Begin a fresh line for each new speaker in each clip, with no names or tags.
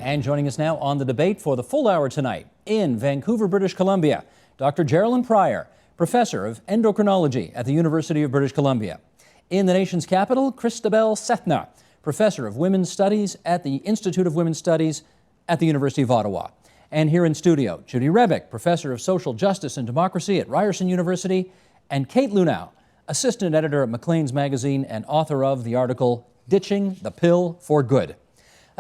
And joining us now on the debate for the full hour tonight in Vancouver, British Columbia, Dr. Jerilynn Prior, Professor of Endocrinology at the University of British Columbia. In the nation's capital, Christabels Story, Professor of Women's Studies at the Institute of Women's Studies at the University of Ottawa. And here in studio, Judy Rebick, Professor of Social Justice and Democracy at Ryerson University, and Kate Lunau, Assistant Editor at Maclean's magazine and author of the article, Ditching the Pill for Good.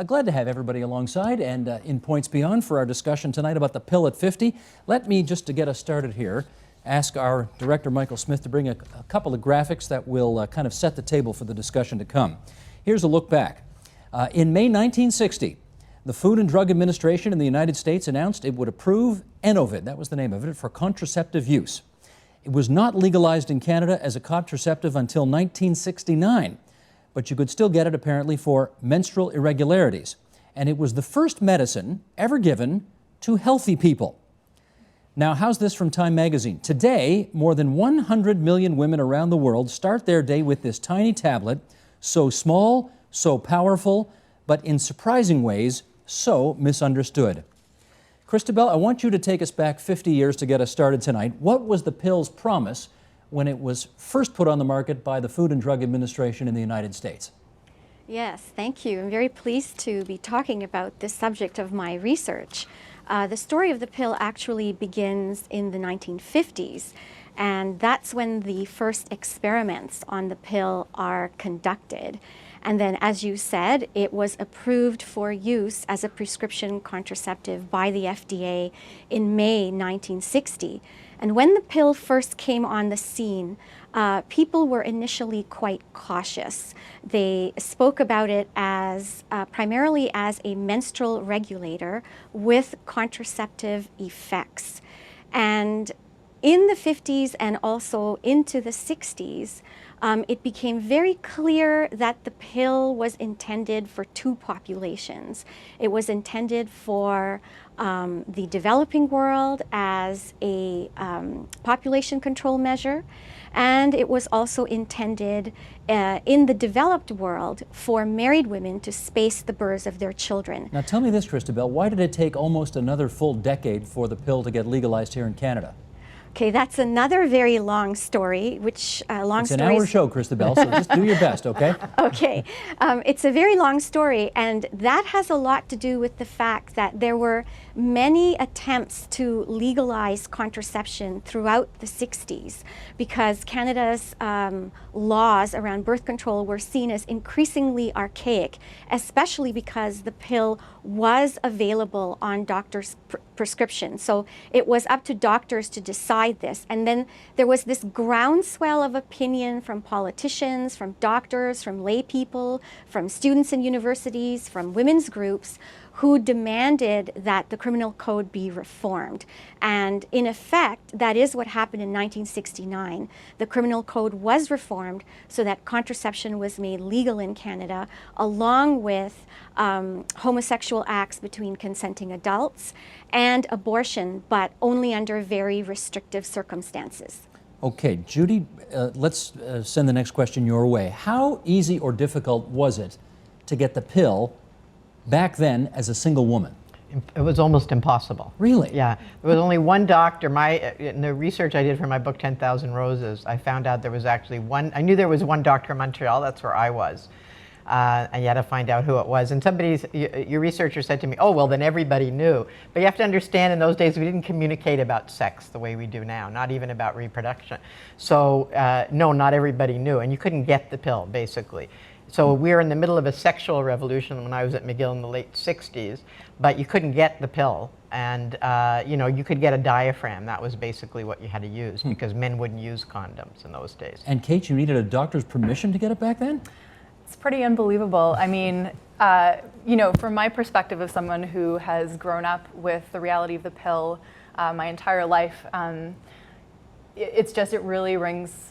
Glad to have everybody alongside and in Points Beyond for our discussion tonight about the pill at 50. Let me, just to get us started here, ask our director, Michael Smith, to bring a couple of graphics that will kind of set the table for the discussion to come. Here's a look back. In May 1960, the Food and Drug Administration in the United States announced it would approve Enovid, that was the name of it, for contraceptive use. It was not legalized in Canada as a contraceptive until 1969. But you could still get it apparently for menstrual irregularities. And it was the first medicine ever given to healthy people. Now, how's this from Time magazine? Today, more than 100 million women around the world start their day with this tiny tablet, so small, so powerful, but in surprising ways, so misunderstood. Christabel, I want you to take us back 50 years to get us started tonight. What was the pill's promise when it was first put on the market by the Food and Drug Administration in the United States?
Yes, thank you. I'm very pleased to be talking about this subject of my research. The story of the pill actually begins in the 1950s, and that's when the first experiments on the pill are conducted. And then, as you said, it was approved for use as a prescription contraceptive by the FDA in May 1960. And when the pill first came on the scene, people were initially quite cautious. They spoke about it as primarily as a menstrual regulator with contraceptive effects. And in the 50s and also into the 60s, it became very clear that the pill was intended for two populations. It was intended for the developing world as a population control measure, and it was also intended in the developed world for married women to space the births of their children.
Now tell me this, Christabel, why did it take almost another full decade for the pill to get legalized here in Canada?
Okay, that's another very long story,
It's an hour show, Christabel, so just do your best, okay?
Okay, it's a very long story, and that has a lot to do with the fact that there were many attempts to legalize contraception throughout the 60s because Canada's laws around birth control were seen as increasingly archaic, especially because the pill was available on doctors' prescription. So it was up to doctors to decide this. And then there was this groundswell of opinion from politicians, from doctors, from lay people, from students in universities, from women's groups who demanded that the criminal code be reformed. And in effect, that is what happened in 1969. The criminal code was reformed so that contraception was made legal in Canada, along with homosexual acts between consenting adults and abortion, but only under very restrictive circumstances.
Okay, Judy, let's send the next question your way. How easy or difficult was it to get the pill back then as a single woman?
It was almost impossible.
Really?
Yeah. There was only one doctor. In the research I did for my book, 10,000 Roses, I found out there was actually one. I knew there was one doctor in Montreal. That's where I was. And you had to find out who it was. And your researcher said to me, oh, well, then everybody knew. But you have to understand, in those days, we didn't communicate about sex the way we do now, not even about reproduction. So, no, not everybody knew. And you couldn't get the pill, basically. So we were in the middle of a sexual revolution when I was at McGill in the late 60s, but you couldn't get the pill. And, you could get a diaphragm. That was basically what you had to use because men wouldn't use condoms in those days.
And Kate, you needed a doctor's permission to get it back then?
It's pretty unbelievable. I mean, from my perspective of someone who has grown up with the reality of the pill my entire life, it really rings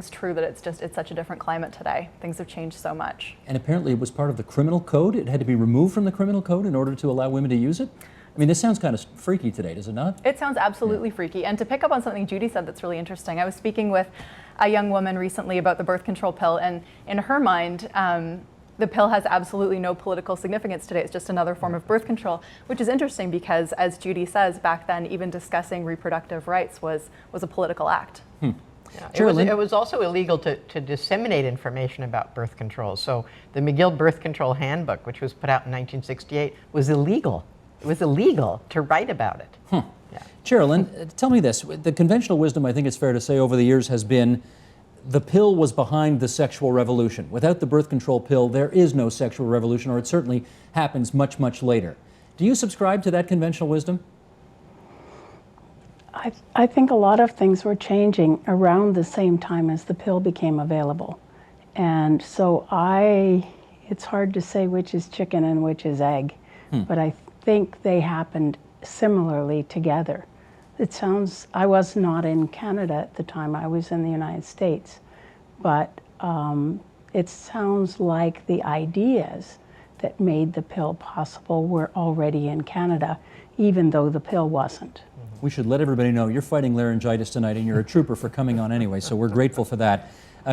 true that it's such a different climate today. Things have changed so much.
And apparently it was part of the criminal code. It had to be removed from the criminal code in order to allow women to use it. I mean, this sounds kind of freaky today, does it not?
It sounds absolutely freaky. And to pick up on something Judy said that's really interesting, I was speaking with a young woman recently about the birth control pill, and in her mind, the pill has absolutely no political significance today. It's just another form of birth control, which is interesting because, as Judy says, back then even discussing reproductive rights was a political act.
Yeah. It was also illegal to disseminate information about birth control. So the McGill Birth Control Handbook, which was put out in 1968, was illegal. It was illegal to write about it. Yeah.
Jerilynn, tell me this. The conventional wisdom, I think it's fair to say, over the years has been the pill was behind the sexual revolution. Without the birth control pill, there is no sexual revolution, or it certainly happens much, much later. Do you subscribe to that conventional wisdom?
I think a lot of things were changing around the same time as the pill became available. And so it's hard to say which is chicken and which is egg, but I think they happened similarly together. I was not in Canada at the time, I was in the United States, but it sounds like the ideas that made the pill possible were already in Canada, even though the pill wasn't.
We should let everybody know you're fighting laryngitis tonight, and you're a trooper for coming on anyway, so we're grateful for that.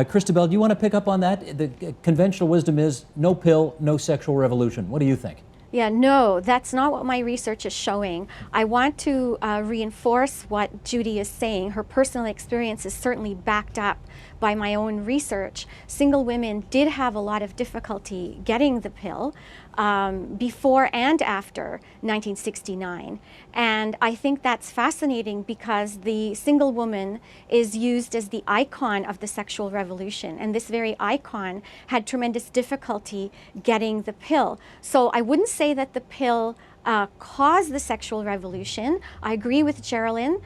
Christabel, do you want to pick up on that? The conventional wisdom is no pill, no sexual revolution. What do you think?
Yeah, no, that's not what my research is showing. I want to reinforce what Judy is saying. Her personal experience is certainly backed up by my own research. Single women did have a lot of difficulty getting the pill before and after 1969. And I think that's fascinating because the single woman is used as the icon of the sexual revolution. And this very icon had tremendous difficulty getting the pill. So I wouldn't say that the pill caused the sexual revolution. I agree with Jerilynn.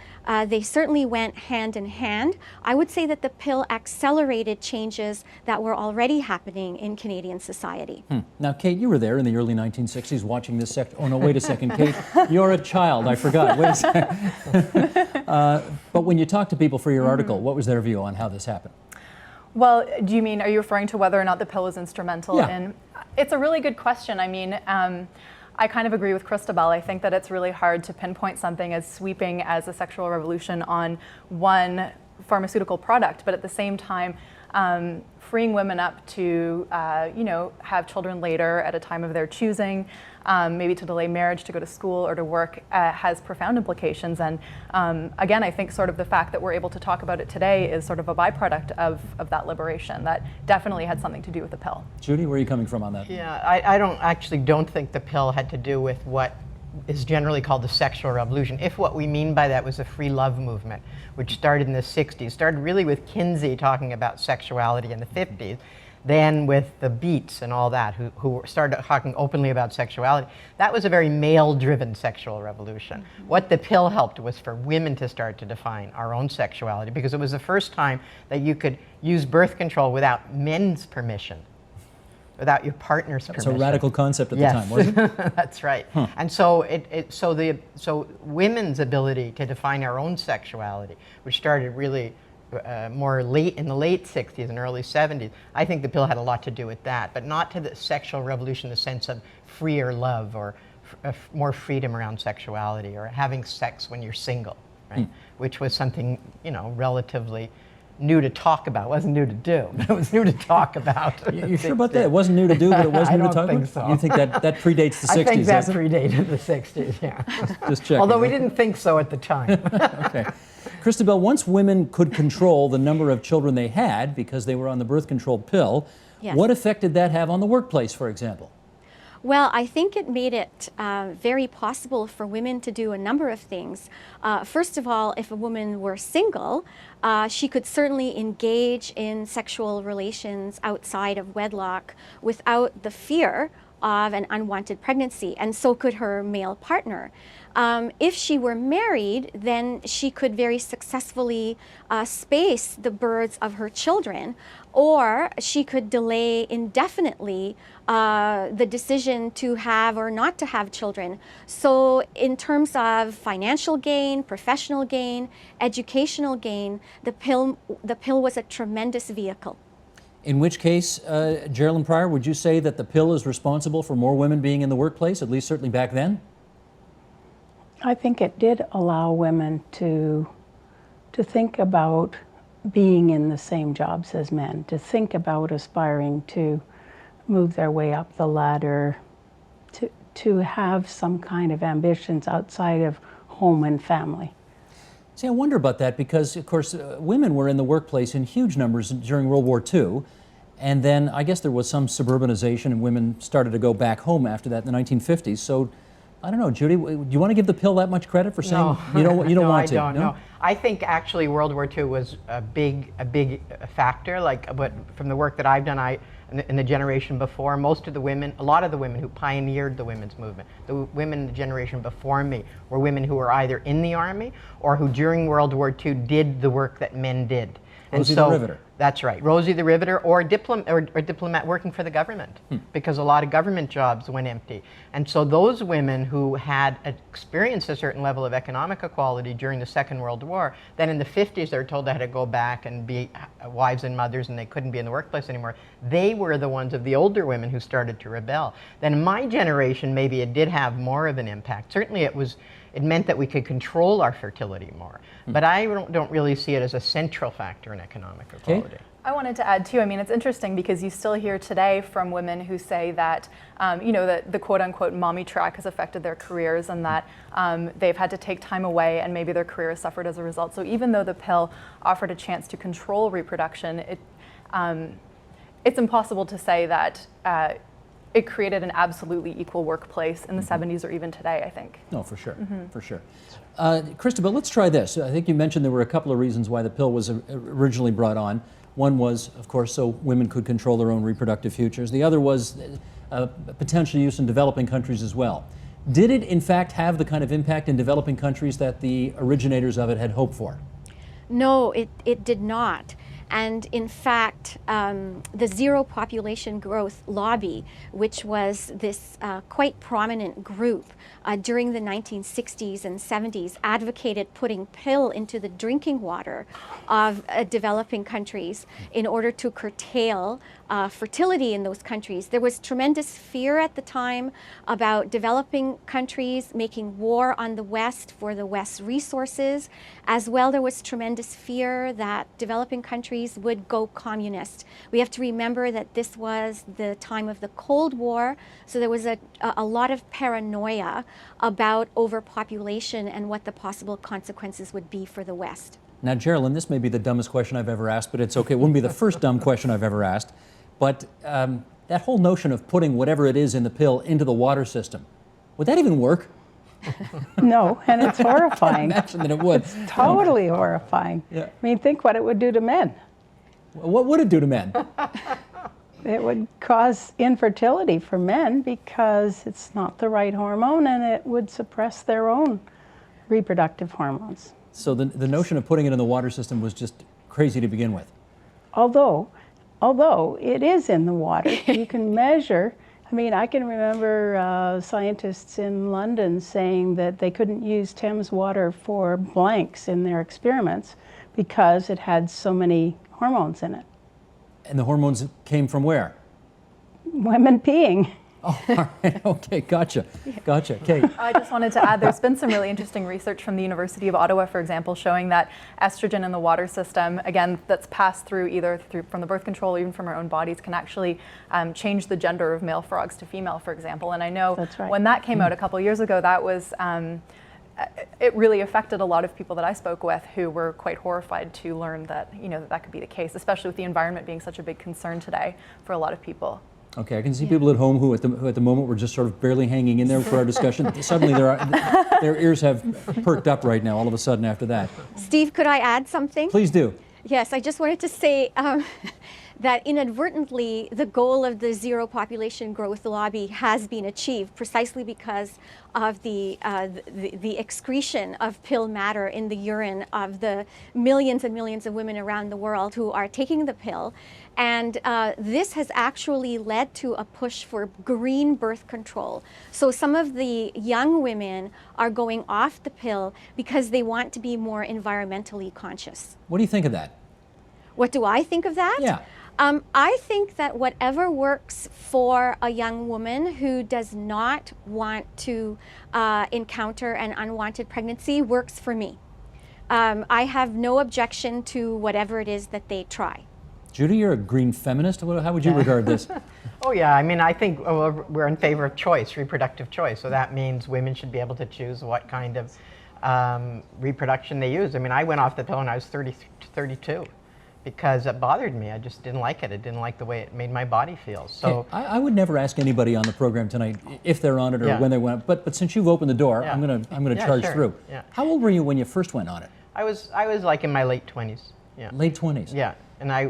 They certainly went hand in hand. I would say that the pill accelerated changes that were already happening in Canadian society.
Now, Kate, you were there in the early 1960s watching this oh no, wait a second, Kate, you're a child, I forgot. Wait a second. But when you talked to people for your article, what was their view on how this happened?
Well, are you referring to whether or not the pill was instrumental in? It's a really good question. I mean, I kind of agree with Christabel. I think that it's really hard to pinpoint something as sweeping as a sexual revolution on one pharmaceutical product, but at the same time, freeing women up to, have children later at a time of their choosing, maybe to delay marriage, to go to school or to work, has profound implications. And again, I think sort of the fact that we're able to talk about it today is sort of a byproduct of that liberation that definitely had something to do with the pill.
Judy, where are you coming from on that?
Yeah, I don't think the pill had to do with what is generally called the sexual revolution, if what we mean by that was a free love movement, which started in the 60s, started really with Kinsey talking about sexuality in the 50s, then with the Beats and all that, who started talking openly about sexuality. That was a very male-driven sexual revolution. What the pill helped was for women to start to define our own sexuality, because it was the first time that you could use birth control without men's permission, without your partner's permission.
It's a radical concept at the time, wasn't it?
That's right. And so so women's ability to define our own sexuality, which started really more late in the late 60s and early 70s, I think the pill had a lot to do with that, but not to the sexual revolution in the sense of freer love or more freedom around sexuality or having sex when you're single, right? Which was something, relatively new to talk about. It wasn't new to do, but it was new to talk about.
You sure about that? It wasn't new to do, but it was new to talk about?
I don't think so.
You think that predates the 60s,
I think that
doesn't it?
predated the 60s, yeah.
Just checking.
Although we didn't think so at the time.
Okay. Christabel, once women could control the number of children they had because they were on the birth control pill, what effect did that have on the workplace, for example?
Well, I think it made it very possible for women to do a number of things. First of all, if a woman were single, she could certainly engage in sexual relations outside of wedlock without the fear of an unwanted pregnancy, and so could her male partner. If she were married, then she could very successfully space the births of her children, or she could delay indefinitely the decision to have or not to have children. So in terms of financial gain, professional gain, educational gain, the pill was a tremendous vehicle.
In which case, Jerilynn Prior, would you say that the pill is responsible for more women being in the workplace, at least certainly back then?
I think it did allow women to think about being in the same jobs as men, to think about aspiring to move their way up the ladder, to have some kind of ambitions outside of home and family.
See, I wonder about that because, of course, women were in the workplace in huge numbers during World War II, and then I guess there was some suburbanization and women started to go back home after that in the 1950s. So, I don't know, Judy, do you want to give the pill that much credit for saying you don't want to?
No, I don't. No, I think actually World War II was a big factor. Like, but from the work that I've done, in the generation before, most of the women, a lot of the women who pioneered the women's movement, the women in the generation before me, were women who were either in the army or who during World War II did the work that men did.
Rosie the Riveter.
That's right, Rosie the Riveter, or diplomat working for the government, because a lot of government jobs went empty. And so those women who had experienced a certain level of economic equality during the Second World War, then in the 50s they were told they had to go back and be wives and mothers and they couldn't be in the workplace anymore. They were the ones of the older women who started to rebel. Then in my generation, maybe it did have more of an impact. Certainly it meant that we could control our fertility more. But I don't really see it as a central factor in economic equality.
I wanted to add too, I mean, it's interesting because you still hear today from women who say that, that the quote unquote mommy track has affected their careers and that they've had to take time away and maybe their career has suffered as a result. So even though the pill offered a chance to control reproduction, it's impossible to say that it created an absolutely equal workplace in the 70s or even today, I think.
No, for sure, for sure. Christabel, let's try this. I think you mentioned there were a couple of reasons why the pill was originally brought on. One was, of course, so women could control their own reproductive futures. The other was potential use in developing countries as well. Did it, in fact, have the kind of impact in developing countries that the originators of it had hoped for?
No, it did not. And in fact, the Zero Population Growth Lobby, which was this quite prominent group during the 1960s and 70s, advocated putting pill into the drinking water of developing countries in order to curtail fertility in those countries. There was tremendous fear at the time about developing countries making war on the West for the West's resources. As well, there was tremendous fear that developing countries would go communist. We have to remember that this was the time of the Cold War, so there was a lot of paranoia about overpopulation and what the possible consequences would be for the West.
Now, Jerilynn, this may be the dumbest question I've ever asked, but it's okay. It wouldn't be the first dumb question I've ever asked. But that whole notion of putting whatever it is in the pill into the water system, would that even work?
No, and it's horrifying.
I imagine that it would.
It's totally horrifying.
Yeah.
I mean, think what it would do to men.
What would it do to men?
It would cause infertility for men because it's not the right hormone and it would suppress their own reproductive hormones.
So the notion of putting it in the water system was just crazy to begin with.
Although it is in the water, you can measure. I mean, I can remember scientists in London saying that they couldn't use Thames water for blanks in their experiments because it had so many hormones in it.
And the hormones came from where?
Women peeing.
Oh, all right. Okay, gotcha. Gotcha. Kate.
I just wanted to add, there's been some really interesting research from the University of Ottawa, for example, showing that estrogen in the water system, again, that's passed through either from the birth control or even from our own bodies, can actually change the gender of male frogs to female, for example. And I know when that came out a couple years ago, that was, it really affected a lot of people that I spoke with who were quite horrified to learn that, that could be the case, especially with the environment being such a big concern today for a lot of people.
Okay, I can see people at home who at the moment were just sort of barely hanging in there for our discussion. Suddenly their ears have perked up right now all of a sudden after that.
Steve, could I add something?
Please do.
Yes, I just wanted to say that inadvertently the goal of the Zero Population Growth Lobby has been achieved precisely because of the excretion of pill matter in the urine of the millions and millions of women around the world who are taking the pill. And this has actually led to a push for green birth control. So some of the young women are going off the pill because they want to be more environmentally conscious.
What do you think of that?
What do I think of that?
Yeah.
I think that whatever works for a young woman who does not want to encounter an unwanted pregnancy works for me. I have no objection to whatever it is that they try.
Judy, you're a green feminist. How would you regard this?
Oh yeah, I mean, I think we're in favor of choice, reproductive choice. So that means women should be able to choose what kind of reproduction they use. I mean, I went off the pill when I was 32 because it bothered me. I just didn't like it. I didn't like the way it made my body feel. So
I would never ask anybody on the program tonight if they're on it or when they went. But since you've opened the door, I'm gonna charge through. Yeah. How old were you when you first went on it?
I was like in my late 20s. Yeah.
Late 20s.
Yeah. And I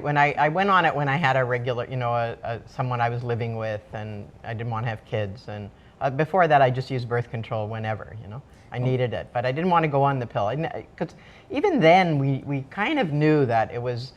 went on it when I had a regular, you know, someone I was living with, and I didn't want to have kids. And before that, I just used birth control whenever, you know. I needed it, but I didn't want to go on the pill. Because even then, we kind of knew that it was,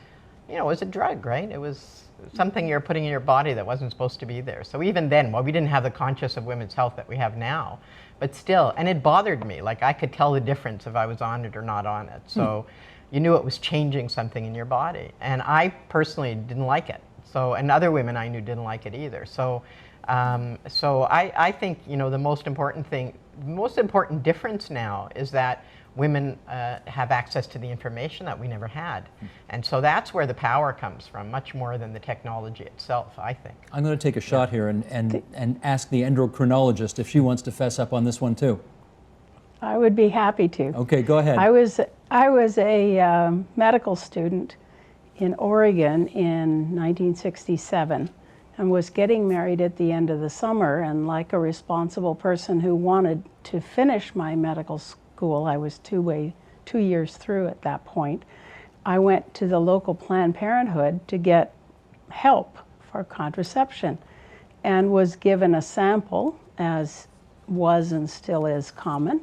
you know, it was a drug, right? It was something you're putting in your body that wasn't supposed to be there. So even then, well, we didn't have the conscious of women's health that we have now, but still, and it bothered me. Like, I could tell the difference if I was on it or not on it. So you knew it was changing something in your body. And I personally didn't like it. So, and other women I knew didn't like it either. So, I think, you know, the most important difference now is that women have access to the information that we never had. And so that's where the power comes from, much more than the technology itself, I think.
I'm going to take a shot here and ask the endocrinologist if she wants to fess up on this one too.
I would be happy to.
Okay, go ahead.
I was a medical student in Oregon in 1967 and was getting married at the end of the summer, and like a responsible person who wanted to finish my medical school, I was 2 years through at that point, I went to the local Planned Parenthood to get help for contraception and was given a sample, as was and still is common,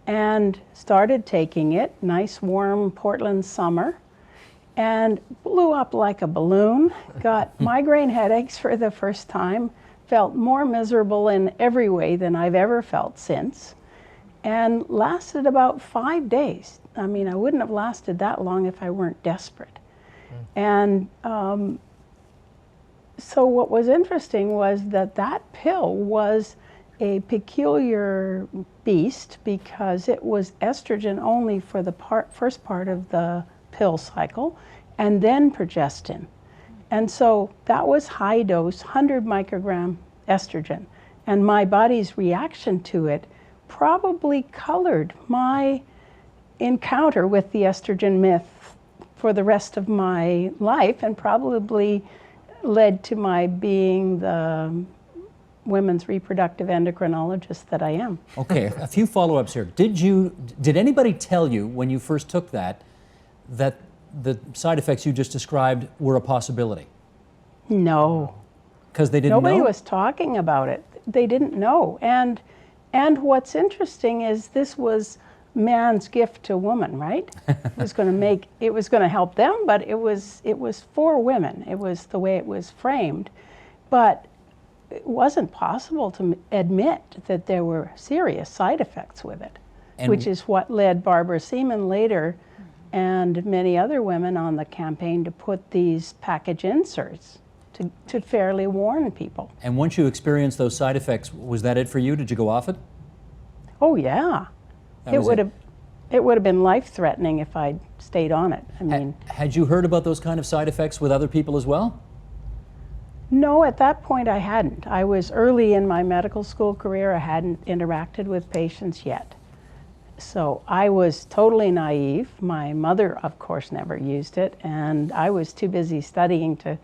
and started taking it, nice warm Portland summer, and blew up like a balloon, got migraine headaches for the first time, felt more miserable in every way than I've ever felt since, and lasted about 5 days. I mean, I wouldn't have lasted that long if I weren't desperate. And so what was interesting was that pill was a peculiar beast because it was estrogen only for the first part of the pill cycle, and then progestin. And so that was high dose, 100 microgram estrogen. And my body's reaction to it probably colored my encounter with the estrogen myth for the rest of my life, and probably led to my being the women's reproductive endocrinologist that I am.
Okay, a few follow-ups here. Did anybody tell you when you first took that the side effects you just described were a possibility?
No.
Because they didn't know?
Nobody was talking about it. They didn't know. And what's interesting is this was man's gift to woman, right? It was going to help them, but it was for women. It was the way it was framed. But it wasn't possible to admit that there were serious side effects with it, which is what led Barbara Seaman later and many other women on the campaign to put these package inserts to fairly warn people.
And once you experienced those side effects, was that it for you? Did you go off it?
Oh yeah. It would have been life-threatening if I'd stayed on it. I mean,
had you heard about those kind of side effects with other people as well?
No, at that point I hadn't. I was early in my medical school career. I hadn't interacted with patients yet. So I was totally naive. My mother, of course, never used it, and I was too busy studying to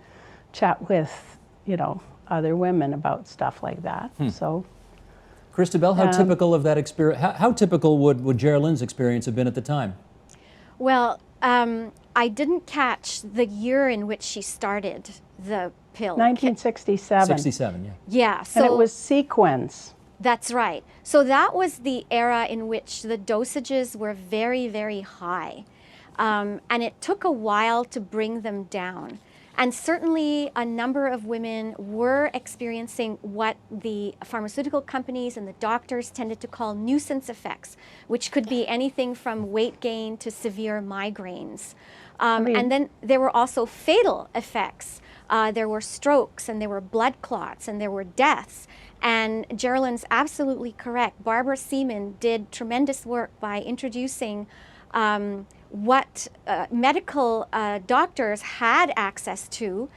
chat with, you know, other women about stuff like that. So,
Christabel, how typical of that experience? How typical would Jerilyn's experience have been at the time?
Well, I didn't catch the year in which she started the pill.
1967.
67, yeah.
Yeah. So
and it was sequence.
That's right. So that was the era in which the dosages were very, very high. And it took a while to bring them down. And certainly a number of women were experiencing what the pharmaceutical companies and the doctors tended to call nuisance effects, which could be anything from weight gain to severe migraines. And then there were also fatal effects. There were strokes, and there were blood clots, and there were deaths. And Jerilyn's absolutely correct. Barbara Seaman did tremendous work by introducing what medical doctors had access to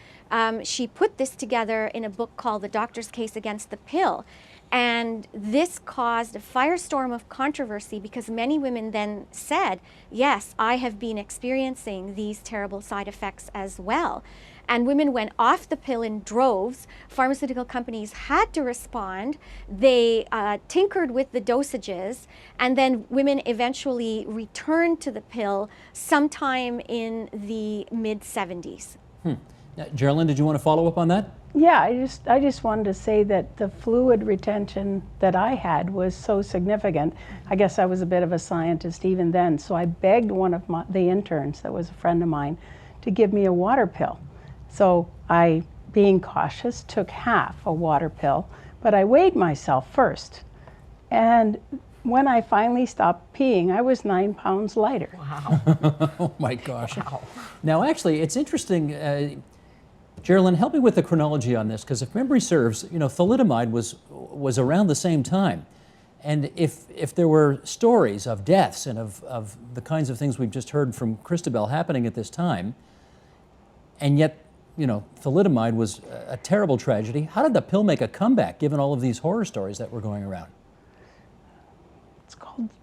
She put this together in a book called The Doctor's Case Against the Pill. And this caused a firestorm of controversy because many women then said, yes, I have been experiencing these terrible side effects as well. And women went off the pill in droves. Pharmaceutical companies had to respond. They tinkered with the dosages, and then women eventually returned to the pill sometime in the mid-70s.
Now, Jerilynn, did you want to follow up on that?
Yeah, I just wanted to say that the fluid retention that I had was so significant. I guess I was a bit of a scientist even then, so I begged one of the interns that was a friend of mine to give me a water pill. So I, being cautious, took half a water pill, but I weighed myself first. And when I finally stopped peeing, I was 9 pounds lighter.
Wow.
Oh my gosh.
Wow.
Now actually, it's interesting, Jerilynn, help me with the chronology on this, because if memory serves, you know, thalidomide was around the same time. And if there were stories of deaths and of the kinds of things we've just heard from Christabel happening at this time, and yet, you know, thalidomide was a terrible tragedy, how did the pill make a comeback given all of these horror stories that were going around?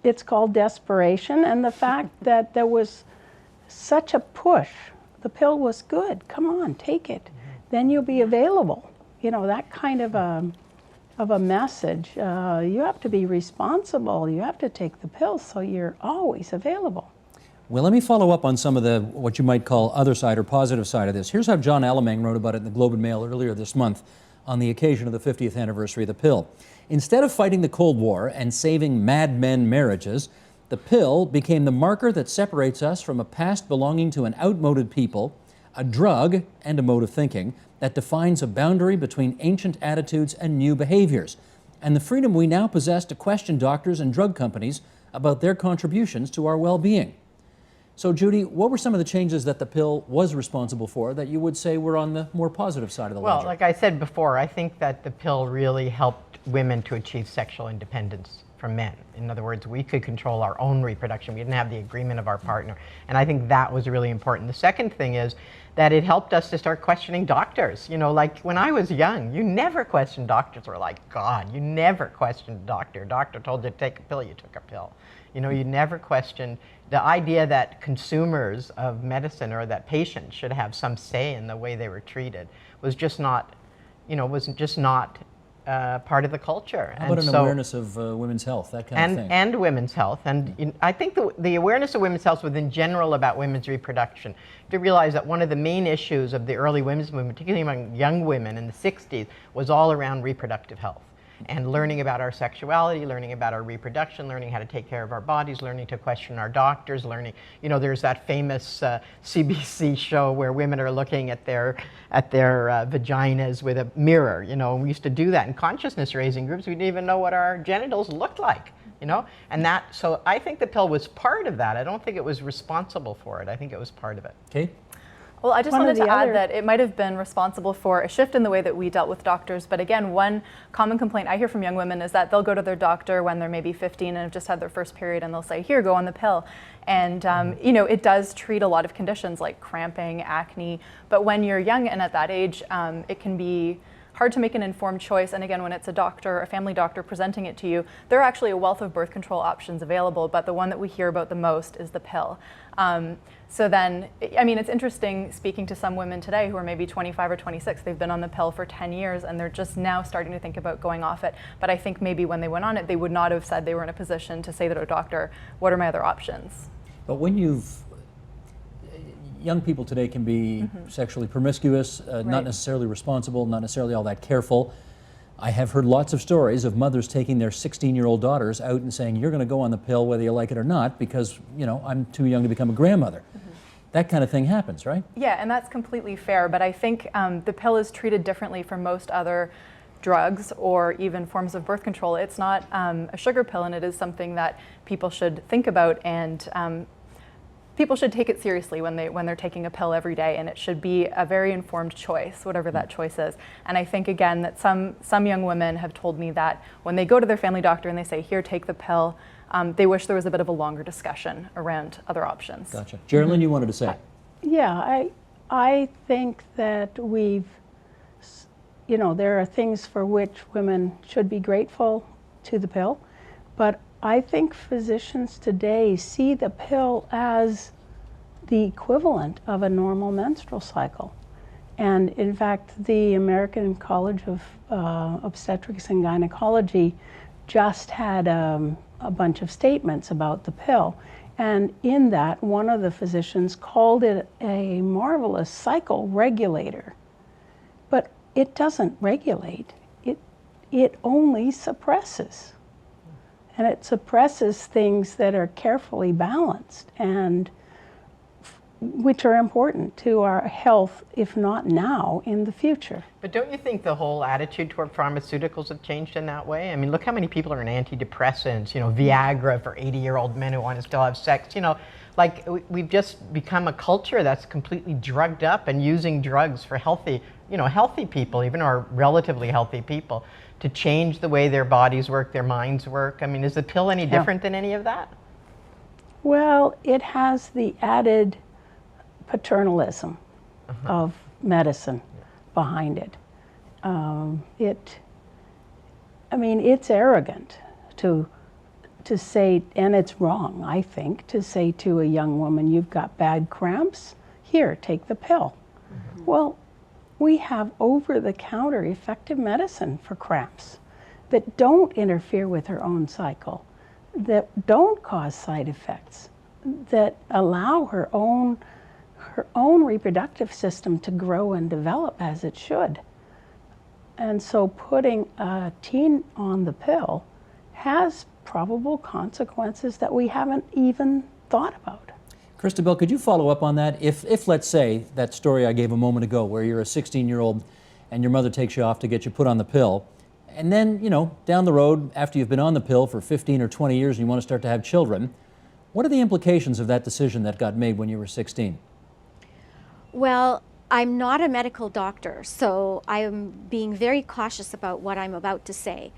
It's called desperation, and the fact that there was such a push. The pill was good. Come on, take it. Then you'll be available. You know, that kind of a message. You have to be responsible. You have to take the pill so you're always available.
Well, let me follow up on some of the, what you might call other side or positive side of this. Here's how John Alamang wrote about it in the Globe and Mail earlier this month on the occasion of the 50th anniversary of the pill. Instead of fighting the Cold War and saving madmen marriages, the pill became the marker that separates us from a past belonging to an outmoded people, a drug and a mode of thinking that defines a boundary between ancient attitudes and new behaviors, and the freedom we now possess to question doctors and drug companies about their contributions to our well-being. So, Judy, what were some of the changes that the pill was responsible for that you would say were on the more positive side of the ledger?
Well, like I said before, I think that the pill really helped women to achieve sexual independence from men. In other words, we could control our own reproduction. We didn't have the agreement of our partner. And I think that was really important. The second thing is that it helped us to start questioning doctors. You know, like when I was young, you never questioned doctors. Were like, God, you never questioned a doctor. A doctor told you to take a pill, you took a pill. You know, you never questioned the idea that consumers of medicine or that patients should have some say in the way they were treated was just not, you know, was just not part of the culture.
How about an awareness of women's health, that kind of thing?
And women's health. And I think the awareness of women's health was in general about women's reproduction. To realize that one of the main issues of the early women's movement, particularly among young women in the 60s, was all around reproductive health. And learning about our sexuality, learning about our reproduction, learning how to take care of our bodies, learning to question our doctors, learning, you know, there's that famous CBC show where women are looking at their vaginas with a mirror, you know, and we used to do that in consciousness raising groups. We didn't even know what our genitals looked like, you know, and that, so I think the pill was part of that. I don't think it was responsible for it. I think it was part of it.
Okay.
Well, I just wanted to add that it might have been responsible for a shift in the way that we dealt with doctors. But again, one common complaint I hear from young women is that they'll go to their doctor when they're maybe 15 and have just had their first period, and they'll say, here, go on the pill. And you know, it does treat a lot of conditions like cramping, acne. But when you're young and at that age, it can be hard to make an informed choice. And again, when it's a doctor, a family doctor presenting it to you, there are actually a wealth of birth control options available, but the one that we hear about the most is the pill. So then, I mean, it's interesting speaking to some women today who are maybe 25 or 26. They've been on the pill for 10 years and they're just now starting to think about going off it. But I think maybe when they went on it, they would not have said they were in a position to say to a doctor, what are my other options?
But when young people today can be sexually promiscuous, not necessarily responsible, not necessarily all that careful. I have heard lots of stories of mothers taking their 16-year-old daughters out and saying, you're going to go on the pill whether you like it or not because, you know, I'm too young to become a grandmother. That kind of thing happens, right?
Yeah, and that's completely fair, but I think the pill is treated differently from most other drugs or even forms of birth control. It's not a sugar pill, and it is something that people should think about, and people should take it seriously when they're taking a pill every day, and it should be a very informed choice, whatever that choice is. And I think, again, that some young women have told me that when they go to their family doctor and they say, here, take the pill, they wish there was a bit of a longer discussion around other options.
Gotcha. Jerilynn, you wanted to say?
Yeah, I think that there are things for which women should be grateful to the pill, but I think physicians today see the pill as the equivalent of a normal menstrual cycle. And in fact, the American College of Obstetrics and Gynecology just had a bunch of statements about the pill. And in that, one of the physicians called it a marvelous cycle regulator. But it doesn't regulate, it only suppresses. And it suppresses things that are carefully balanced and which are important to our health, if not now, in the future.
But don't you think the whole attitude toward pharmaceuticals have changed in that way? I mean, look how many people are on antidepressants, Viagra for 80-year-old men who want to still have sex, like we've just become a culture that's completely drugged up and using drugs for healthy people, even our relatively healthy people, to change the way their bodies work, their minds work. I mean, is the pill any different than any of that?
Well, it has the added paternalism of medicine behind it. It's arrogant to say, and it's wrong, I think, to say to a young woman, you've got bad cramps, here, take the pill. Well, we have over-the-counter effective medicine for cramps that don't interfere with her own cycle, that don't cause side effects, that allow her own reproductive system to grow and develop as it should. And so putting a teen on the pill has probable consequences that we haven't even thought about.
Christabel, could you follow up on that? If let's say, that story I gave a moment ago where you're a 16-year-old and your mother takes you off to get you put on the pill, and then, down the road, after you've been on the pill for 15 or 20 years and you want to start to have children, what are the implications of that decision that got made when you were 16?
Well, I'm not a medical doctor, so I am being very cautious about what I'm about to say.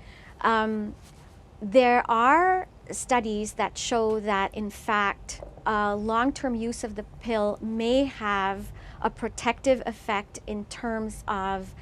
There are studies that show that, in fact, long-term use of the pill may have a protective effect in terms of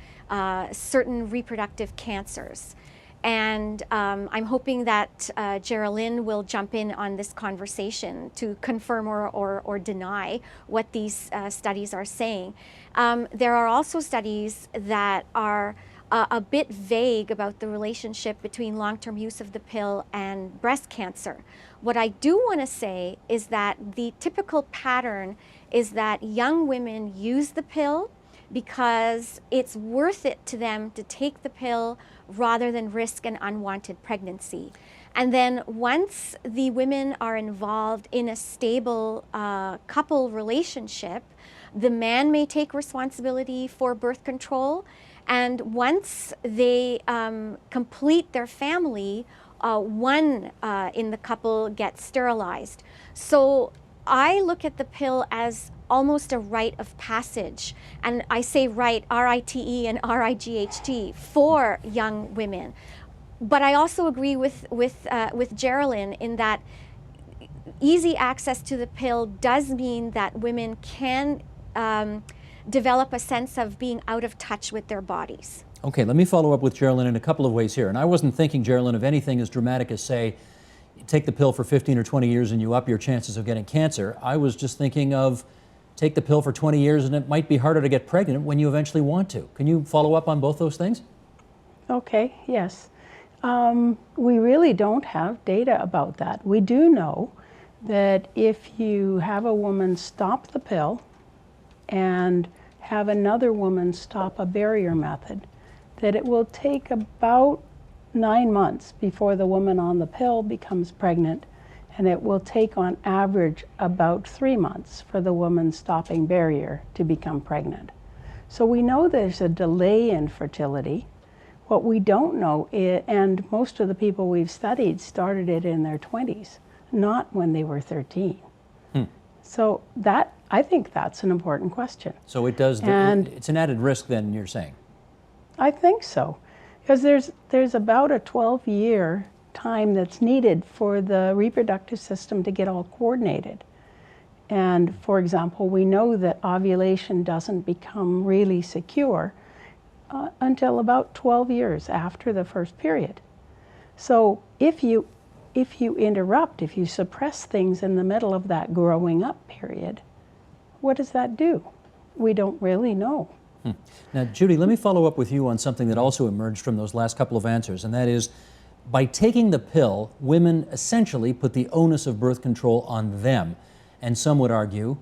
certain reproductive cancers. And I'm hoping that Jerilynn will jump in on this conversation to confirm or deny what these studies are saying. There are also studies that are a bit vague about the relationship between long-term use of the pill and breast cancer. What I do want to say is that the typical pattern is that young women use the pill because it's worth it to them to take the pill rather than risk an unwanted pregnancy. And then once the women are involved in a stable couple relationship, the man may take responsibility for birth control. And once they complete their family, one in the couple gets sterilized. So I look at the pill as almost a rite of passage. And I say rite, R-I-T-E and R-I-G-H-T, for young women. But I also agree with Jerilynn in that easy access to the pill does mean that women can develop a sense of being out of touch with their bodies.
Okay, let me follow up with Jerilynn in a couple of ways here. And I wasn't thinking, Jerilynn, of anything as dramatic as, say, you take the pill for 15 or 20 years and you up your chances of getting cancer. I was just thinking of take the pill for 20 years and it might be harder to get pregnant when you eventually want to. Can you follow up on both those things?
Okay, yes. We really don't have data about that. We do know that if you have a woman stop the pill and have another woman stop a barrier method, that it will take about 9 months before the woman on the pill becomes pregnant, and it will take on average about 3 months for the woman stopping barrier to become pregnant. So we know there's a delay in fertility. What we don't know is, and most of the people we've studied started it in their 20s, not when they were 13. So that, I think that's an important question.
So it does,
And
it's an added risk then, you're saying?
I think so, because there's about a 12-year time that's needed for the reproductive system to get all coordinated. And for example, we know that ovulation doesn't become really secure until about 12 years after the first period. So if you interrupt, if you suppress things in the middle of that growing up period, what does that do? We don't really know.
Now, Judy, let me follow up with you on something that also emerged from those last couple of answers, and that is, by taking the pill, women essentially put the onus of birth control on them. And some would argue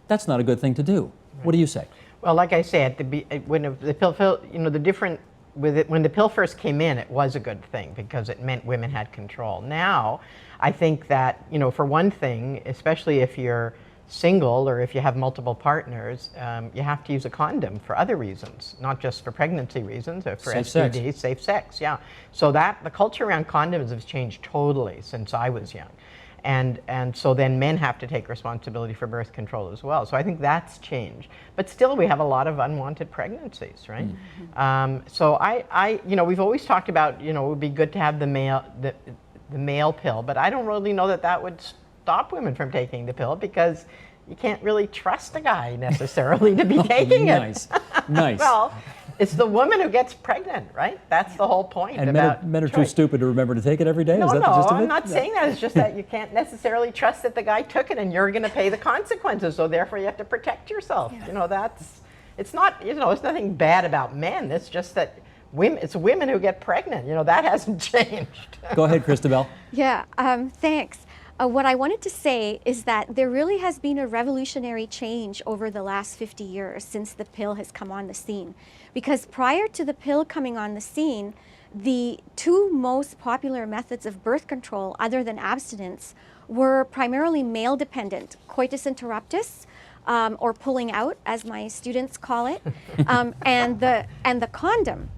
that's not a good thing to do. Right. What do you say?
Well, like I said, when the pill, you know, the different with it, when the pill first came in, it was a good thing because it meant women had control. Now, I think that, you know, for one thing, especially if you're single or if you have multiple partners, you have to use a condom for other reasons, not just for pregnancy reasons or for STDs, safe sex, yeah. So that the culture around condoms has changed totally since I was young. And so then men have to take responsibility for birth control as well. So I think that's changed. But still we have a lot of unwanted pregnancies, right? So I, you know, we've always talked about, you know, it would be good to have the male pill, but I don't really know that that would stop women from taking the pill because you can't really trust a guy necessarily to be taking it.
Nice, nice.
Well, it's the woman who gets pregnant, right? That's the whole point.
And
about
men are too stupid to remember to take it every day?
No,
Is that the gist of it?
I'm not saying that. It's just that you can't necessarily trust that the guy took it and you're going to pay the consequences. So therefore you have to protect yourself. Yeah. You know, it's not, you know, it's nothing bad about men. It's just that it's women who get pregnant. You know, that hasn't changed.
Go ahead, Christabel.
Yeah, thanks. What I wanted to say is that there really has been a revolutionary change over the last 50 years since the pill has come on the scene. Because prior to the pill coming on the scene, the two most popular methods of birth control, other than abstinence, were primarily male-dependent, coitus interruptus, or pulling out, as my students call it, and the condom.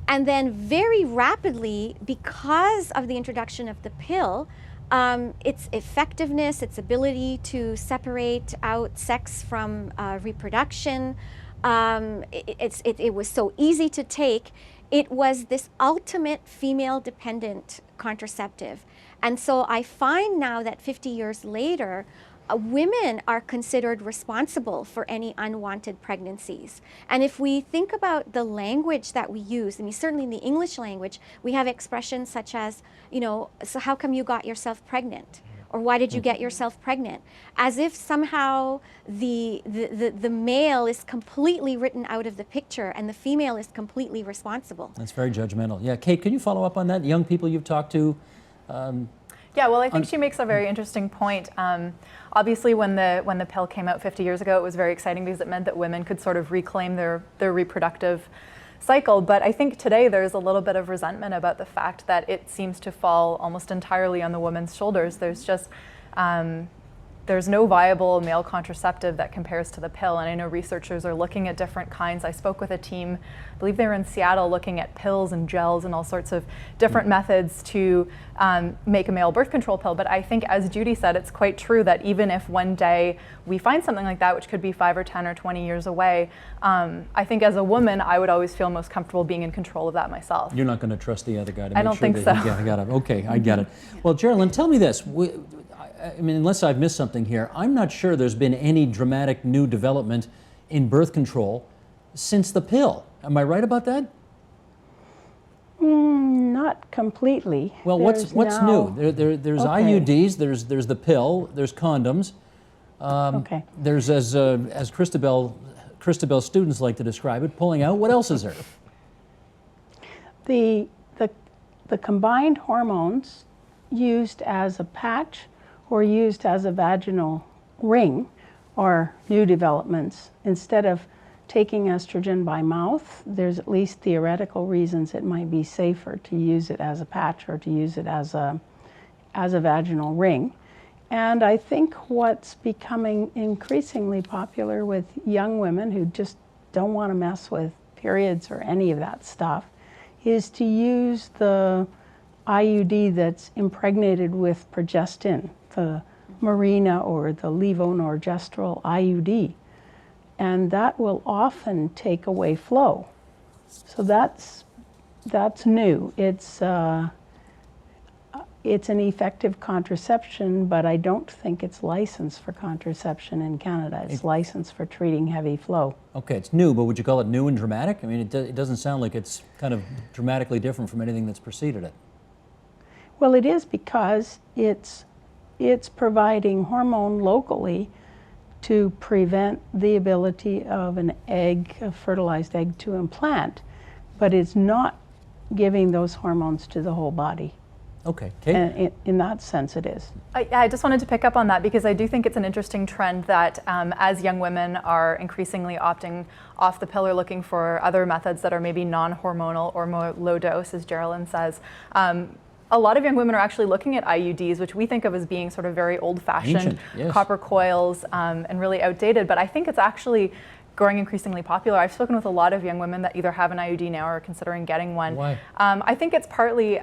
And then very rapidly, because of the introduction of the pill, its effectiveness, its ability to separate out sex from reproduction, it was so easy to take. It was this ultimate female-dependent contraceptive. And so I find now that 50 years later, women are considered responsible for any unwanted pregnancies. And if we think about the language that we use, I mean, certainly in the English language, we have expressions such as, you know, so how come you got yourself pregnant? Or why did you get yourself pregnant? As if somehow the male is completely written out of the picture and the female is completely responsible.
That's very judgmental. Yeah, Kate, can you follow up on that? Young people you've talked to?
Yeah, well, I think she makes a very interesting point. Obviously, when the pill came out 50 years ago, it was very exciting because it meant that women could sort of reclaim their reproductive cycle. But I think today there's a little bit of resentment about the fact that it seems to fall almost entirely on the woman's shoulders. There's just there's no viable male contraceptive that compares to the pill, and I know researchers are looking at different kinds. I spoke with a team, I believe they were in Seattle, looking at pills and gels and all sorts of different methods to make a male birth control pill. But I think, as Judy said, it's quite true that even if one day we find something like that, which could be 5 or 10 or 20 years away, I think as a woman, I would always feel most comfortable being in control of that myself.
You're not going to trust the other guy to
I
make
don't
sure
think
that
so.
I got it. Okay, I get it. Well, Jerilynn, tell me this. I mean, unless I've missed something here, I'm not sure there's been any dramatic new development in birth control since the pill. Am I right about that?
Not completely.
Well, what's new? There's IUDs, there's the pill, there's condoms.
Okay.
There's, as Christabel's students like to describe it, pulling out. What else is there?
The combined hormones used as a patch or used as a vaginal ring are new developments. Instead of taking estrogen by mouth, there's at least theoretical reasons it might be safer to use it as a patch or to use it as a vaginal ring. And I think what's becoming increasingly popular with young women who just don't want to mess with periods or any of that stuff is to use the IUD that's impregnated with progestin, the Mirena or the levonorgestrel IUD. And that will often take away flow. So that's new. It's it's an effective contraception, but I don't think it's licensed for contraception in Canada. It's licensed for treating heavy flow.
Okay, it's new, but would you call it new and dramatic? I mean, it doesn't sound like it's kind of dramatically different from anything that's preceded it.
Well, it is because it's providing hormone locally to prevent the ability of an egg, a fertilized egg, to implant, but it's not giving those hormones to the whole body.
Okay, Kate?
And in that sense, it is.
I just wanted to pick up on that because I do think it's an interesting trend that as young women are increasingly opting off the pill or looking for other methods that are maybe non-hormonal or more low dose, as Jerilynn says, a lot of young women are actually looking at IUDs, which we think of as being sort of very old-fashioned,
Ancient, yes.
copper coils, and really outdated. But I think it's actually growing increasingly popular. I've spoken with a lot of young women that either have an IUD now or are considering getting one.
Why?
I think it's partly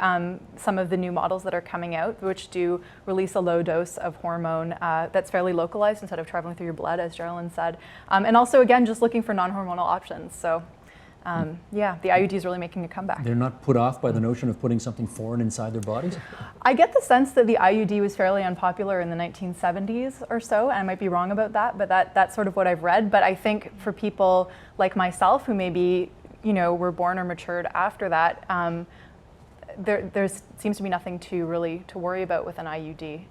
some of the new models that are coming out, which do release a low dose of hormone that's fairly localized instead of traveling through your blood, as Jerilynn said. And also, again, just looking for non-hormonal options. So. Yeah, the IUD is really making a comeback.
They're not put off by the notion of putting something foreign inside their bodies?
I get the sense that the IUD was fairly unpopular in the 1970s or so, and I might be wrong about that, but that's sort of what I've read. But I think for people like myself who maybe, were born or matured after that, there seems to be nothing to worry about with an IUD.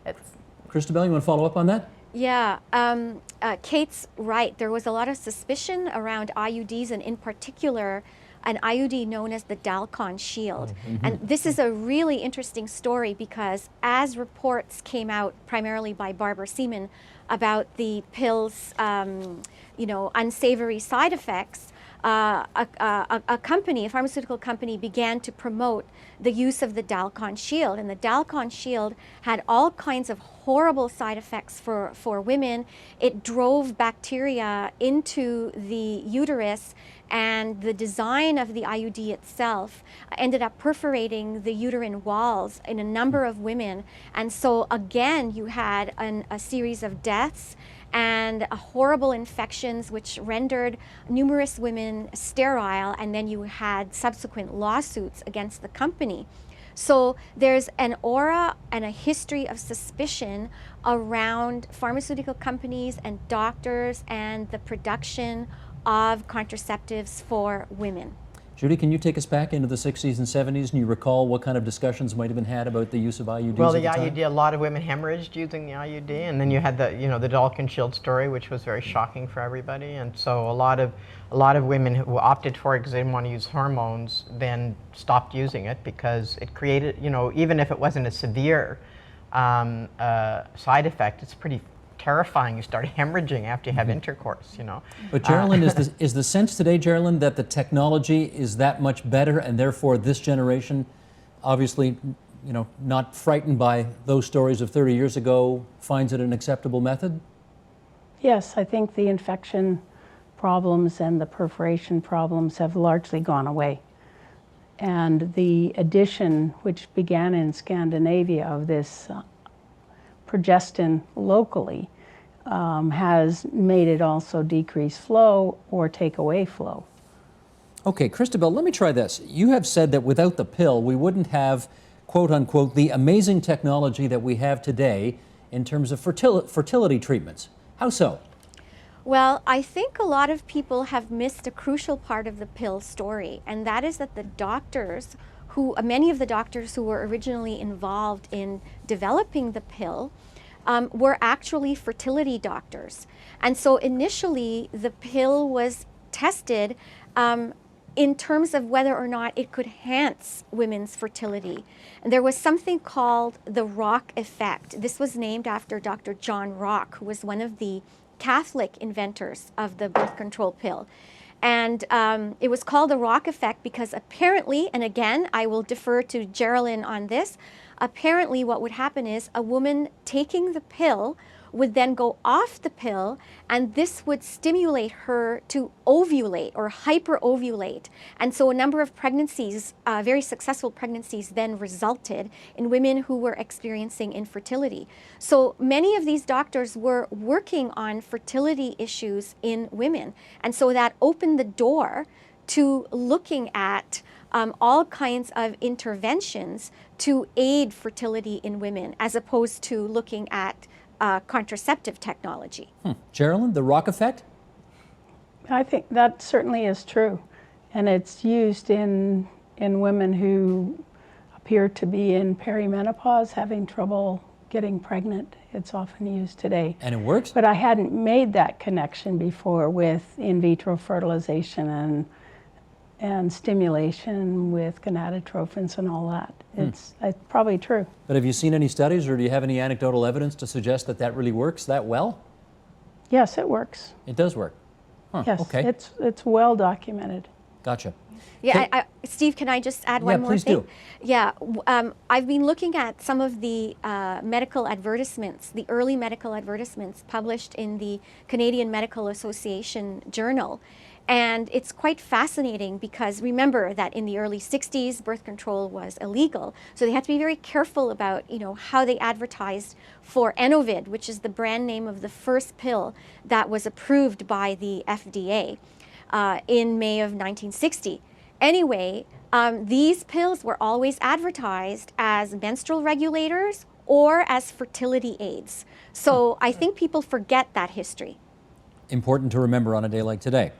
Christabel, you want to follow up on that?
Yeah, Kate's right. There was a lot of suspicion around IUDs, and in particular, an IUD known as the Dalkon Shield. And this is a really interesting story because as reports came out, primarily by Barbara Seaman, about the pill's, unsavory side effects, a pharmaceutical company began to promote the use of the Dalkon Shield. And the Dalkon Shield had all kinds of horrible side effects for women. It drove bacteria into the uterus, and the design of the IUD itself ended up perforating the uterine walls in a number of women. And so again, you had a series of deaths and horrible infections which rendered numerous women sterile, and then you had subsequent lawsuits against the company. So there's an aura and a history of suspicion around pharmaceutical companies and doctors and the production of contraceptives for women.
Judy, can you take us back into the 60s and 70s, and you recall what kind of discussions might have been had about the use of IUDs
Well,
at
the
the time?
IUD, a lot of women hemorrhaged using the IUD, and then you had the Dalkon Shield story, which was very shocking for everybody. And so a lot of women who opted for it because they didn't want to use hormones then stopped using it because it created, even if it wasn't a severe side effect, it's pretty terrifying. You start hemorrhaging after you have intercourse,
But Jerilynn, is the sense today, Jerilynn, that the technology is that much better, and therefore this generation, obviously, not frightened by those stories of 30 years ago, finds it an acceptable method?
Yes, I think the infection problems and the perforation problems have largely gone away. And the addition, which began in Scandinavia, of this progestin locally has made it also decrease flow or take away flow.
Okay, Christabel, let me try this. You have said that without the pill, we wouldn't have, quote unquote, the amazing technology that we have today in terms of fertility treatments. How so?
Well, I think a lot of people have missed a crucial part of the pill story, and that is that the doctors many of the doctors who were originally involved in developing the pill were actually fertility doctors. And so initially the pill was tested in terms of whether or not it could enhance women's fertility. And there was something called the Rock effect. This was named after Dr. John Rock, who was one of the Catholic inventors of the birth control pill. And it was called the Rock effect because apparently, and again, I will defer to Jerilynn on this, apparently what would happen is a woman taking the pill would then go off the pill, and this would stimulate her to ovulate or hyperovulate. And so a number of pregnancies, very successful pregnancies, then resulted in women who were experiencing infertility. So many of these doctors were working on fertility issues in women. And so that opened the door to looking at all kinds of interventions to aid fertility in women, as opposed to looking at contraceptive technology.
Jerilynn, the rock effect?
I think that certainly is true. And it's used in women who appear to be in perimenopause, having trouble getting pregnant. It's often used today.
And it works?
But I hadn't made that connection before with in vitro fertilization and stimulation with gonadotrophins and all that. It's probably true.
But have you seen any studies, or do you have any anecdotal evidence to suggest that that really works that well?
Yes, it works.
It does work. Huh,
Yes,
okay.
it's well documented.
Gotcha.
Yeah, Steve, can I just add one more
please
thing?
do.
Yeah, I've been looking at some of the medical advertisements, the early medical advertisements published in the Canadian Medical Association Journal. And it's quite fascinating because remember that in the early 60s, birth control was illegal. So they had to be very careful about, how they advertised for Enovid, which is the brand name of the first pill that was approved by the FDA in May of 1960. Anyway, these pills were always advertised as menstrual regulators or as fertility aids. So I think people forget that history.
Important to remember on a day like today.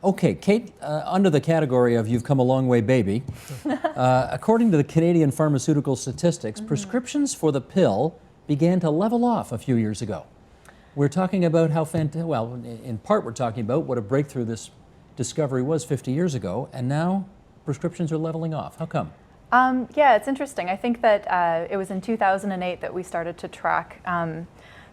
Okay, Kate, under the category of You've Come a Long Way, Baby, according to the Canadian pharmaceutical statistics, prescriptions for the pill began to level off a few years ago. We're talking about how well, in part we're talking about what a breakthrough this discovery was 50 years ago, and now prescriptions are leveling off. How come?
Yeah, it's interesting. I think that it was in 2008 that we started to track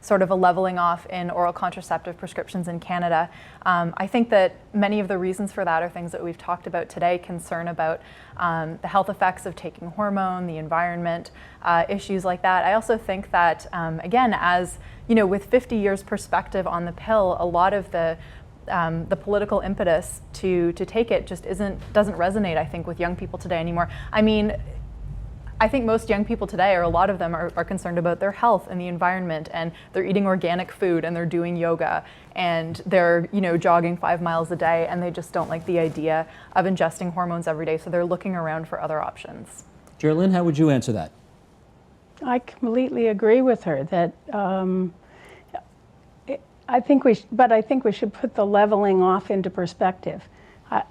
sort of a leveling off in oral contraceptive prescriptions in Canada. I think that many of the reasons for that are things that we've talked about today, concern about the health effects of taking hormone, the environment, issues like that. I also think that, again, as with 50 years perspective on the pill, a lot of the political impetus to take it just doesn't resonate, I think, with young people today anymore. I mean, I think most young people today, or a lot of them, are concerned about their health and the environment, and they're eating organic food, and they're doing yoga, and they're jogging 5 miles a day, and they just don't like the idea of ingesting hormones every day, so they're looking around for other options.
Jerilynn, how would you answer that?
I completely agree with her that I think we should put the leveling off into perspective.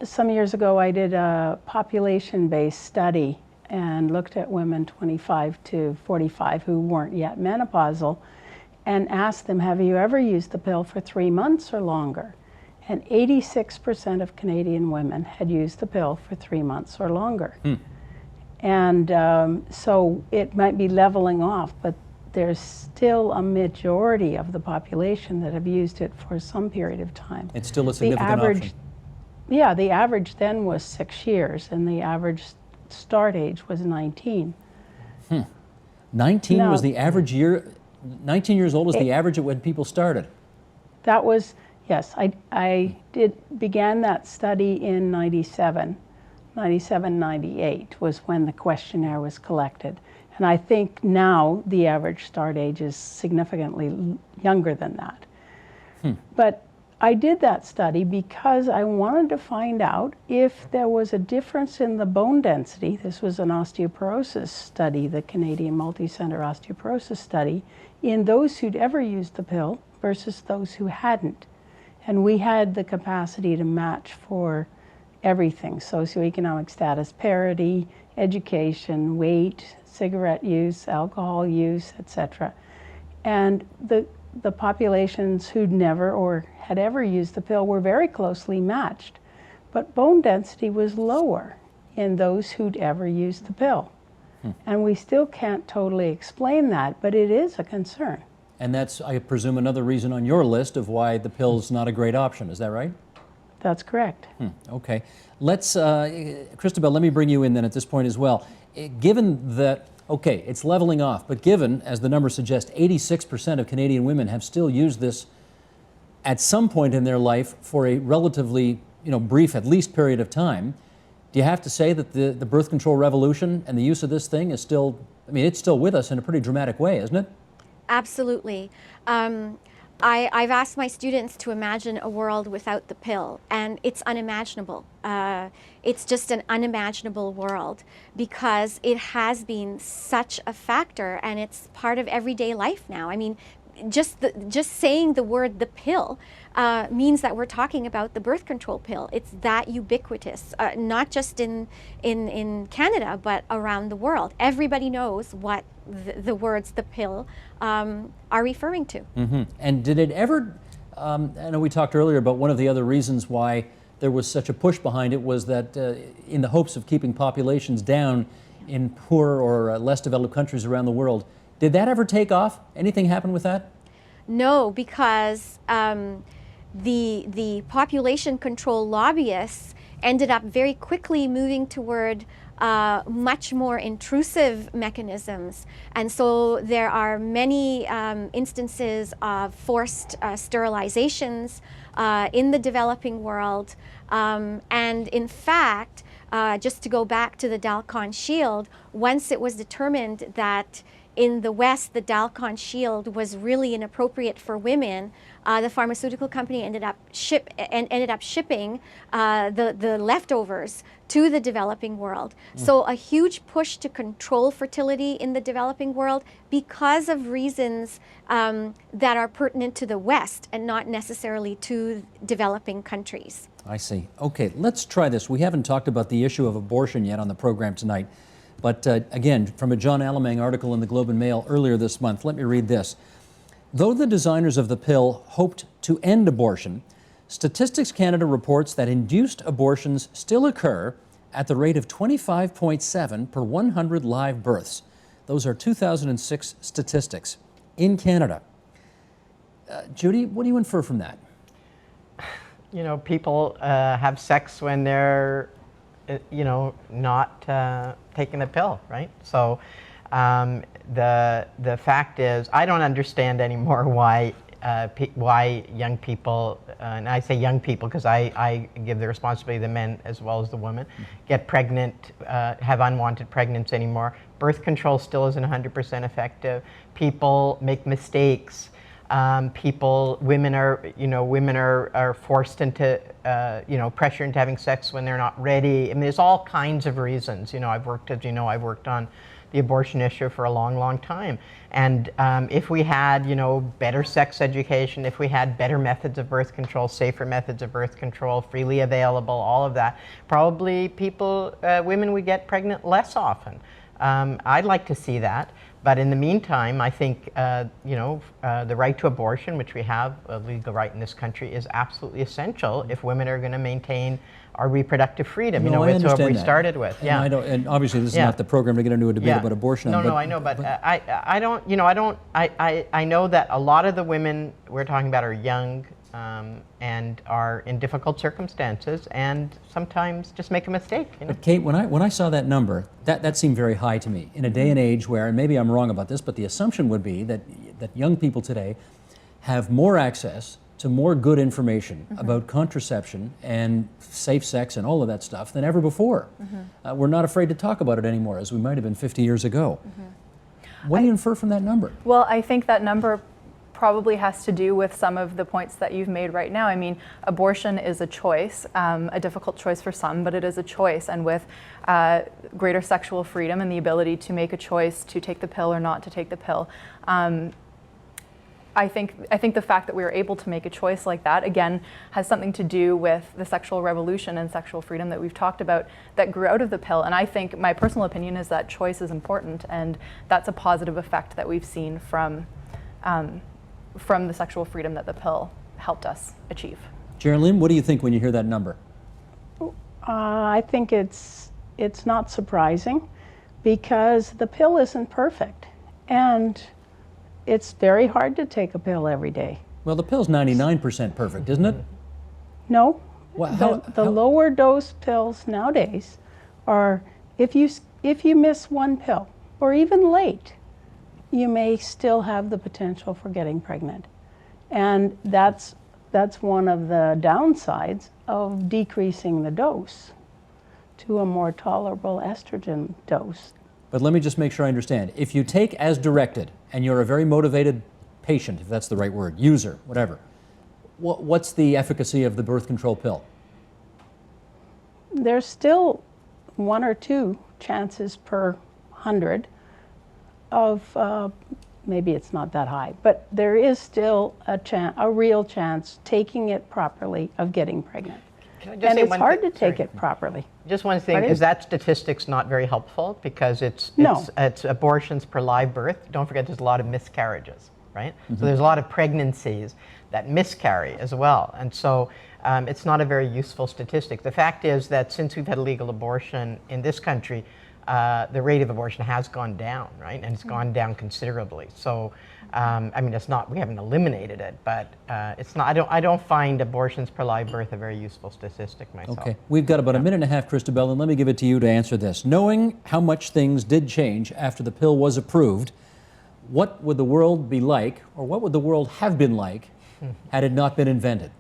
Some years ago, I did a population-based study and looked at women 25 to 45 who weren't yet menopausal and asked them, have you ever used the pill for 3 months or longer? And 86% of Canadian women had used the pill for 3 months or longer. And so it might be leveling off, but there's still a majority of the population that have used it for some period of time.
It's still a significant option.
Yeah, the average then was 6 years, and the average start age was 19.
19 was the average year. 19 years old was the average at when people started.
That was, yes, I began that study in 97, 98 was when the questionnaire was collected. And I think now the average start age is significantly younger than that. But I did that study because I wanted to find out if there was a difference in the bone density. This was an osteoporosis study, the Canadian Multi-Center Osteoporosis Study, in those who'd ever used the pill versus those who hadn't. And we had the capacity to match for everything: socioeconomic status parity, education, weight, cigarette use, alcohol use, etc. And the populations who'd never or had ever used the pill were very closely matched, but bone density was lower in those who'd ever used the pill. And we still can't totally explain that, but it is a concern.
And that's, I presume, another reason on your list of why the pill's not a great option. Is that right?
That's correct.
Okay. Let's, Christabel, let me bring you in then at this point as well. Given that, okay, it's leveling off, but given, as the numbers suggest, 86% of Canadian women have still used this at some point in their life for a relatively, brief, at least, period of time, do you have to say that the birth control revolution and the use of this thing is still, it's still with us in a pretty dramatic way, isn't it?
Absolutely. I've asked my students to imagine a world without the pill, and it's unimaginable. It's just an unimaginable world because it has been such a factor, and it's part of everyday life now. I mean, just saying the word "the pill" means that we're talking about the birth control pill. It's that ubiquitous, not just in Canada, but around the world. Everybody knows what the words "the pill" are referring to.
Mm-hmm. And did it ever? I know we talked earlier about one of the other reasons why there was such a push behind it was that in the hopes of keeping populations down in poor or less developed countries around the world. Did that ever take off? Anything happen with that?
No, because the population control lobbyists ended up very quickly moving toward much more intrusive mechanisms. And so there are many instances of forced sterilizations in the developing world. And in fact, just to go back to the Dalkon Shield, once it was determined that in the West, the Dalkon Shield was really inappropriate for women, the pharmaceutical company ended up shipping the leftovers to the developing world. So a huge push to control fertility in the developing world because of reasons that are pertinent to the West and not necessarily to developing countries.
I see. Okay, let's try this. We haven't talked about the issue of abortion yet on the program tonight. But again, from a John Alamang article in the Globe and Mail earlier this month, let me read this. Though the designers of the pill hoped to end abortion, Statistics Canada reports that induced abortions still occur at the rate of 25.7 per 100 live births. Those are 2006 statistics in Canada. Judy, what do you infer from that?
You know, people have sex when they're not taking the pill, right? So the fact is, I don't understand anymore why young people, and I say young people because I give the responsibility to the men as well as the women, get pregnant, have unwanted pregnancy anymore. Birth control still isn't 100% effective. People make mistakes. Women are forced into, pressure into having sex when they're not ready. I mean, there's all kinds of reasons. I've worked on the abortion issue for a long, long time. And if we had, better sex education, if we had better methods of birth control, safer methods of birth control, freely available, all of that, probably women would get pregnant less often. I'd like to see that. But in the meantime, I think, the right to abortion, which we have a legal right in this country, is absolutely essential if women are going to maintain our reproductive freedom. It's what we started with.
And I don't, and obviously this is not the program to get into a debate about abortion.
No, I know, but I know that a lot of the women we're talking about are young and are in difficult circumstances, and sometimes just make a mistake.
But Kate, when I saw that number, that seemed very high to me. In a day and age where, and maybe I'm wrong about this, but the assumption would be that young people today have more access to more good information about contraception and safe sex and all of that stuff than ever before. We're not afraid to talk about it anymore, as we might have been 50 years ago. What do you infer from that number?
Well, I think that number probably has to do with some of the points that you've made right now. I mean, abortion is a choice, a difficult choice for some, but it is a choice. And with greater sexual freedom and the ability to make a choice to take the pill or not to take the pill, I think the fact that we were able to make a choice like that, again, has something to do with the sexual revolution and sexual freedom that we've talked about that grew out of the pill. And I think my personal opinion is that choice is important, and that's a positive effect that we've seen from the sexual freedom that the pill helped us achieve.
Jerilynn, what do you think when you hear that number?
I think it's not surprising because the pill isn't perfect, and it's very hard to take a pill every day.
Well, the pill's 99% perfect, isn't it?
No.
Well,
the lower dose pills nowadays are, if you miss one pill or even late, you may still have the potential for getting pregnant. And that's one of the downsides of decreasing the dose to a more tolerable estrogen dose.
But let me just make sure I understand. If you take as directed and you're a very motivated patient, if that's the right word, user, whatever, what's the efficacy of the birth control pill?
There's still 1 or 2 chances per 100 of, maybe it's not that high, but there is still a real chance, taking it properly, of getting pregnant.
Can I just
And
say
it's
one
hard
thing?
to take
Sorry.
it properly.
Just one thing,
Pardon?
is that statistic's not very helpful because it's abortions per live birth. Don't forget there's a lot of miscarriages, right? So there's a lot of pregnancies that miscarry as well. And so it's not a very useful statistic. The fact is that since we've had legal abortion in this country, the rate of abortion has gone down, right? And it's gone down considerably. So, I mean, it's not, we haven't eliminated it, but it's not, I don't find abortions per live birth a very useful statistic myself.
Okay, we've got about a minute and a half, Christabel, and let me give it to you to answer this. Knowing how much things did change after the pill was approved, what would the world be like, or what would the world have been like, had it not been invented?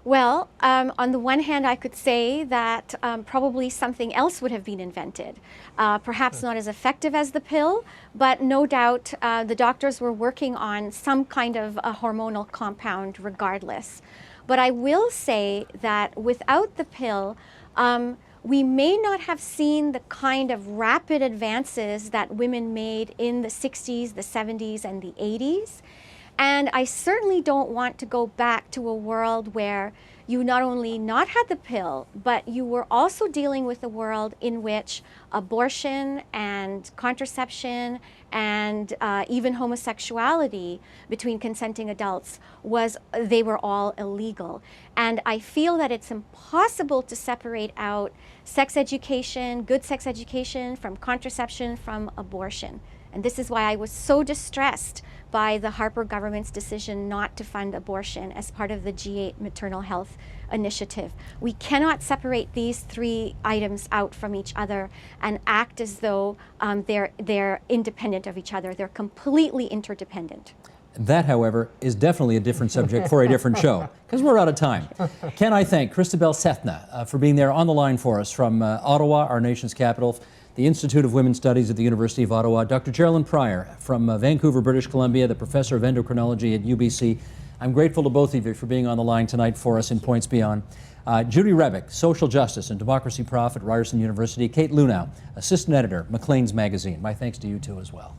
Well, on the one hand, I could say that probably something else would have been invented. Perhaps not as effective as the pill, but no doubt the doctors were working on some kind of a hormonal compound regardless. But I will say that without the pill, we may not have seen the kind of rapid advances that women made in the 60s, the 70s, and the 80s. And I certainly don't want to go back to a world where you not only not had the pill, but you were also dealing with a world in which abortion and contraception and even homosexuality between consenting adults they were all illegal. And I feel that it's impossible to separate out sex education, good sex education, from contraception, from abortion. And this is why I was so distressed by the Harper government's decision not to fund abortion as part of the G8 maternal health initiative. We cannot separate these 3 items out from each other and act as though they're independent of each other. They're completely interdependent.
That, however, is definitely a different subject for a different show, because we're out of time. Can I thank Christabel Story for being there on the line for us from Ottawa, our nation's capital, the Institute of Women's Studies at the University of Ottawa, Dr. Jerilynn Prior from Vancouver, British Columbia, the professor of endocrinology at UBC. I'm grateful to both of you for being on the line tonight for us in Points Beyond. Judy Rebick, social justice and democracy prof at Ryerson University. Kate Lunau, assistant editor, Maclean's magazine. My thanks to you too as well.